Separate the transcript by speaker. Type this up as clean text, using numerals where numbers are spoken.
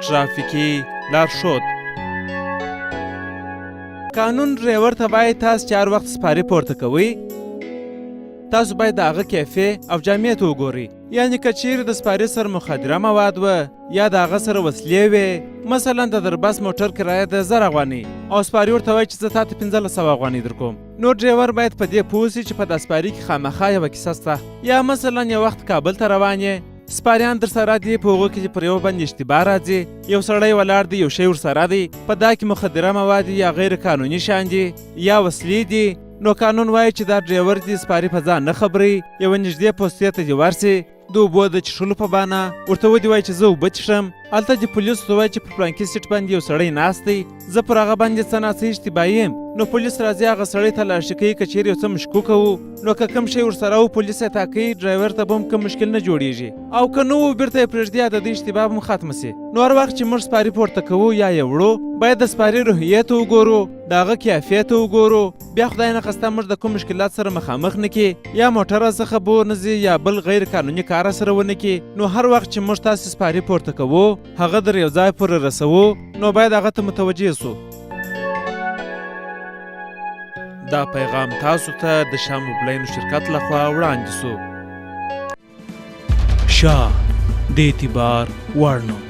Speaker 1: ترافیکي لارښود. قانون ډریور ته باید تاسو چې هر وخت سپارې پورته کوئ تاسو باید د هغه کیفې او جامې ته وګورئ. یعنې که چیرې د سپارې سره مخدره مواد وه یا د هغه سره وسلې وې، مثلا د دربس موټر کرایه د 1000 افغانۍ او سپارې ورته وایي چې زه تا ته 1500 افغانۍ درکوم، نو ډریور باید په دې پوه سي چې په دا سپارې کې خامخا یوه کیسه شته. یا مثلا یو وخت کابل ته روان یې، سپاریان در سره دي، په هغو کې پر یو باندې اشتباه راځي، یو سړی ولاړ دی، یو شی ورسره دی، په دا کې مخدره مواد یا غیر قانوني شیان دي یا وسلې دي، نو قانون وایي چې دا ډریور دې سپارې په ځان نه خبروي، یوه نږدې پوستې ته دې ورسي، د اوبو د څښلو په بانه ورته ودې وایي چې زه اوبه څښم، هلته دې پولیسو ته وایي چې په فلانکي سیټ باندې یو سړی ناست دی، زه پر هغه باندې څه ناڅه اشتباهي یم، نو پولیس راځي هغه سړی تلاشي کوي، که چیرې یو څه مشکوکه وو نو که کوم شی ورسره وو پولیس یې تاکوي، ډرایور ته به هم کوم مشکل نه جوړیږي، او که نه وو بیرته یې پرېږدي، د دې اشتباه به هم ختمه سي. نو هر وخت چې موږ سپارې پورته کوو یا یې وړو باید د سپارې روحیې ته وګورو، د هغه کیفیت ته وګورو، بیا خدای نخواسته موږ د کوم مشکلات سره مخامخ نه کړي، یا موټر څخه به ونه ځي یا بل غیر قانوني کار سره ونه کړي. نو هر وخت چې موږ تاسې سپارې پورته کوو هغه در یو ځای پورې رسوو نو باید هغه ته متوجه سو. دا پیغام تاسو ته د شاه موبلاین شرکت لخوا وړاندې سو. شاه د اعتبار وړ نوم.